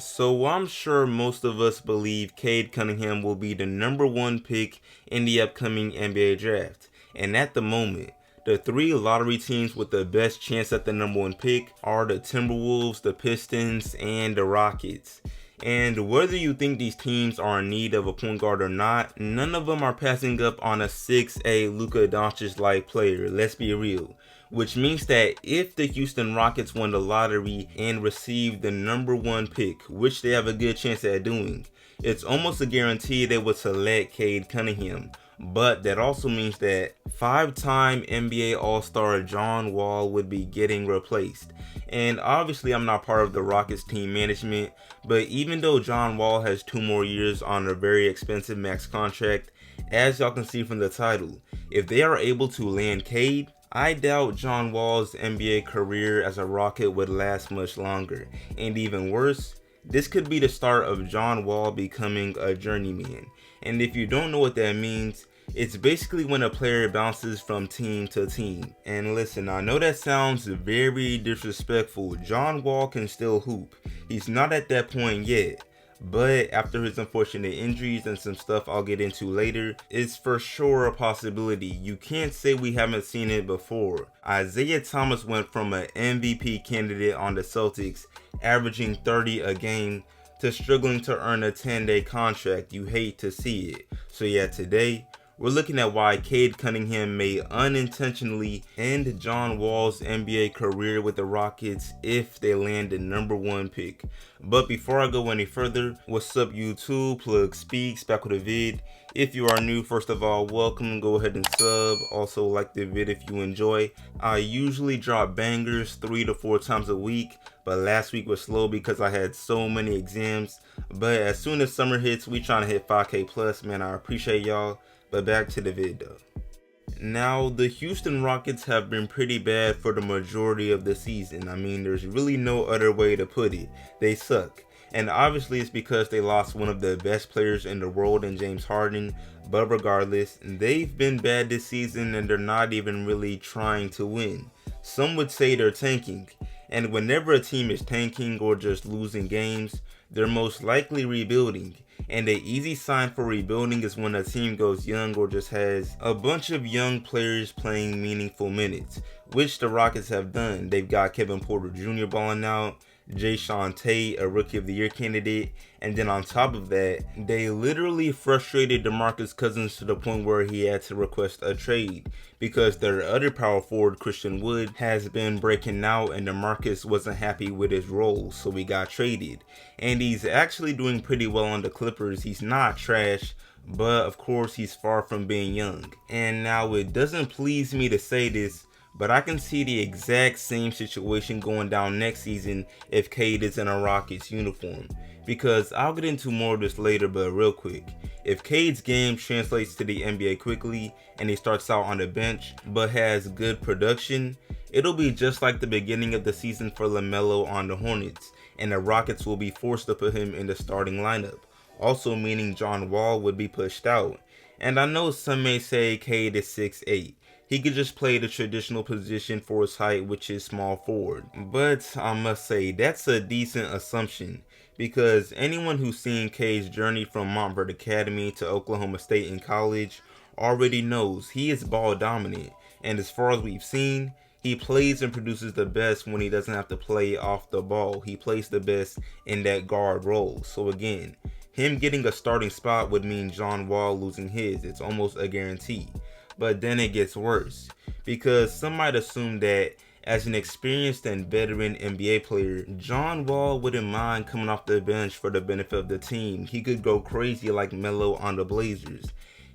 So I'm sure most of us believe Cade Cunningham will be the number one pick in the upcoming NBA draft. And at the moment, the three lottery teams with the best chance at the number one pick are the Timberwolves, the Pistons, and the Rockets. And whether you think these teams are in need of a point guard or not, none of them are passing up on a 6'A" Luka Doncic-like player, let's be real. Which means that if the Houston Rockets won the lottery and received the number one pick, which they have a good chance at doing, it's almost a guarantee they would select Cade Cunningham. But that also means that 5-time NBA All-Star John Wall would be getting replaced. And obviously I'm not part of the Rockets team management, but even though John Wall has 2 more years on a very expensive max contract, as y'all can see from the title, if they are able to land Cade, I doubt John Wall's NBA career as a Rocket would last much longer. And even worse, this could be the start of John Wall becoming a journeyman. And if you don't know what that means, it's basically when a player bounces from team to team. And listen, I know that sounds very disrespectful. John Wall can still hoop. He's not at that point yet. But after his unfortunate injuries and some stuff I'll get into later, it's for sure a possibility. You can't say we haven't seen it before. Isaiah Thomas went from an MVP candidate on the Celtics, averaging 30 a game, to struggling to earn a 10-day contract. You hate to see it. So yeah, today, we're looking at why Cade Cunningham may unintentionally end John Wall's NBA career with the Rockets if they land the number one pick. But before I go any further, what's up YouTube? Plug Speaks back with a vid. If you are new, first of all, welcome. Go ahead and sub. Also like the vid if you enjoy. I usually drop bangers 3 to 4 times a week, but last week was slow because I had so many exams. But as soon as summer hits, we trying to hit 5K plus. Man, I appreciate y'all. But back to the vid though. Now, the Houston Rockets have been pretty bad for the majority of the season. I mean, there's really no other way to put it. They suck. And obviously it's because they lost one of the best players in the world in James Harden. But regardless, they've been bad this season and they're not even really trying to win. Some would say they're tanking. And whenever a team is tanking or just losing games, they're most likely rebuilding. And the easy sign for rebuilding is when a team goes young or just has a bunch of young players playing meaningful minutes, which the Rockets have done. They've got Kevin Porter Jr. balling out, Jae'Sean Tate, a Rookie of the Year candidate, and then on top of that, they literally frustrated DeMarcus Cousins to the point where he had to request a trade because their other power forward, Christian Wood, has been breaking out and DeMarcus wasn't happy with his role, so he got traded. And he's actually doing pretty well on the Clippers. He's not trash, but of course he's far from being young. And now it doesn't please me to say this, but I can see the exact same situation going down next season if Cade is in a Rockets uniform. Because I'll get into more of this later, but real quick, if Cade's game translates to the NBA quickly and he starts out on the bench but has good production, it'll be just like the beginning of the season for LaMelo on the Hornets, and the Rockets will be forced to put him in the starting lineup, also meaning John Wall would be pushed out. And I know some may say Cade is 6'8". He could just play the traditional position for his height, which is small forward. But I must say, that's a decent assumption, because anyone who's seen Cade's journey from Montverde Academy to Oklahoma State in college already knows he is ball dominant, and as far as we've seen, he plays and produces the best when he doesn't have to play off the ball. He plays the best in that guard role. So again, him getting a starting spot would mean John Wall losing his. It's almost a guarantee. But then it gets worse, because some might assume that as an experienced and veteran NBA player, John Wall wouldn't mind coming off the bench for the benefit of the team. He could go crazy like Melo on the Blazers.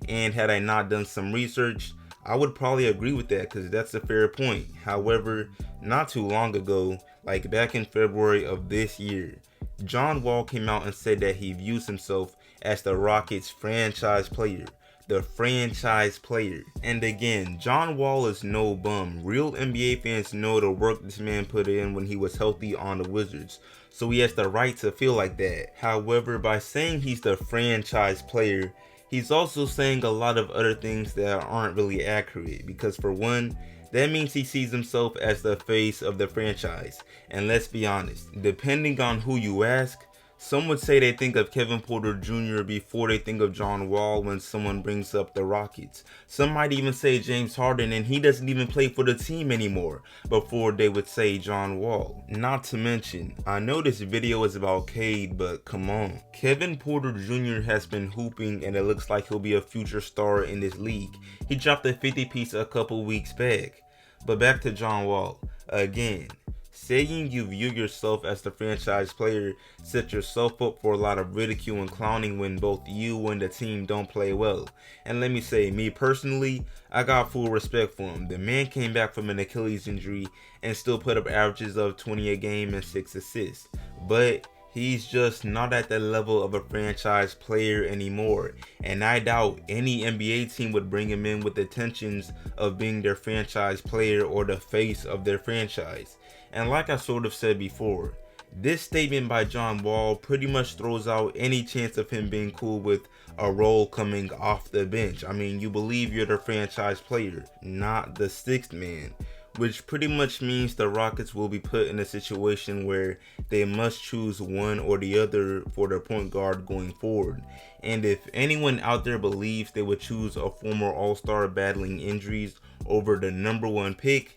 And had I not done some research, I would probably agree with that, because that's a fair point. However, not too long ago, like back in February of this year, John Wall came out and said that he views himself as the Rockets' franchise player. The franchise player. And again, John Wall is no bum. Real NBA fans know the work this man put in when he was healthy on the Wizards, so he has the right to feel like that. However, by saying he's the franchise player, he's also saying a lot of other things that aren't really accurate, because for one, that means he sees himself as the face of the franchise. And let's be honest, depending on who you ask, Some would say they think of Kevin Porter Jr. before they think of John Wall when someone brings up the Rockets. Some might even say James Harden, and he doesn't even play for the team anymore, before they would say John Wall. Not to mention, I know this video is about Cade, but come on. Kevin Porter Jr. has been hooping, and it looks like he'll be a future star in this league. He dropped a 50 piece a couple weeks back. But back to John Wall. Again, saying you view yourself as the franchise player sets yourself up for a lot of ridicule and clowning when both you and the team don't play well. And let me say, me personally, I got full respect for him. The man came back from an Achilles injury and still put up averages of 20 a game and 6 assists. But he's just not at the level of a franchise player anymore, and I doubt any NBA team would bring him in with the intentions of being their franchise player or the face of their franchise. And like I sort of said before, this statement by John Wall pretty much throws out any chance of him being cool with a role coming off the bench. I mean, you believe you're the franchise player, not the sixth man, which pretty much means the Rockets will be put in a situation where they must choose one or the other for their point guard going forward. And if anyone out there believes they would choose a former All-Star battling injuries over the #1 pick,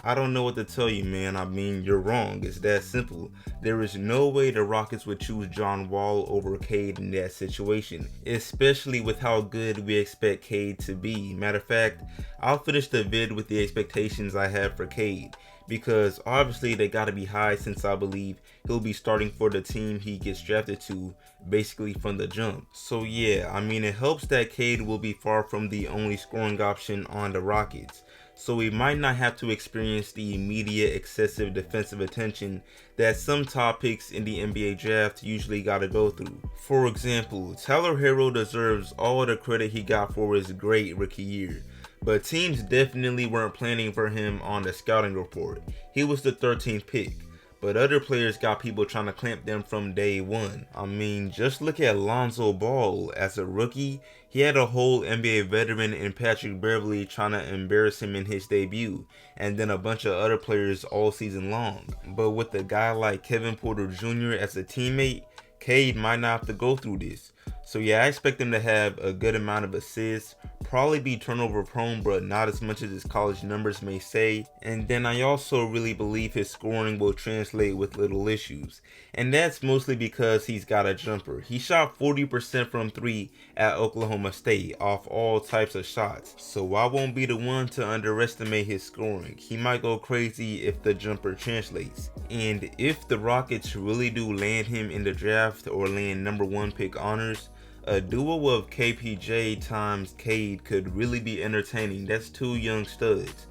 I don't know what to tell you, man. I mean, you're wrong. It's that simple. There is no way the Rockets would choose John Wall over Cade in that situation, especially with how good we expect Cade to be. Matter of fact, I'll finish the vid with the expectations I have for Cade, because obviously they gotta be high since I believe he'll be starting for the team he gets drafted to basically from the jump. So yeah, I mean, it helps that Cade will be far from the only scoring option on the Rockets, so we might not have to experience the immediate excessive defensive attention that some top picks in the NBA draft usually gotta go through. For example, Tyler Herro deserves all the credit he got for his great rookie year, but teams definitely weren't planning for him on the scouting report. He was the 13th pick, but other players got people trying to clamp them from day one. I mean, just look at Lonzo Ball. As a rookie, he had a whole NBA veteran in Patrick Beverley trying to embarrass him in his debut, and then a bunch of other players all season long. But with a guy like Kevin Porter Jr. as a teammate, Cade might not have to go through this. So yeah, I expect him to have a good amount of assists, probably be turnover prone, but not as much as his college numbers may say. And then I also really believe his scoring will translate with little issues. And that's mostly because he's got a jumper. He shot 40% from 3 at Oklahoma State off all types of shots. So I won't be the one to underestimate his scoring. He might go crazy if the jumper translates. And if the Rockets really do land him in the draft or land #1 pick honors, a duo of KPJ times Cade could really be entertaining. That's two young studs.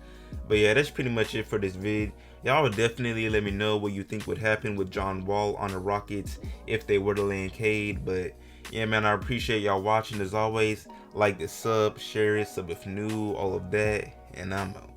But yeah, that's pretty much it for this vid. Y'all would definitely let me know what you think would happen with John Wall on the Rockets if they were to land Cade. But yeah, man, I appreciate y'all watching as always. Like the sub, share it, sub if new, all of that, and I'm out.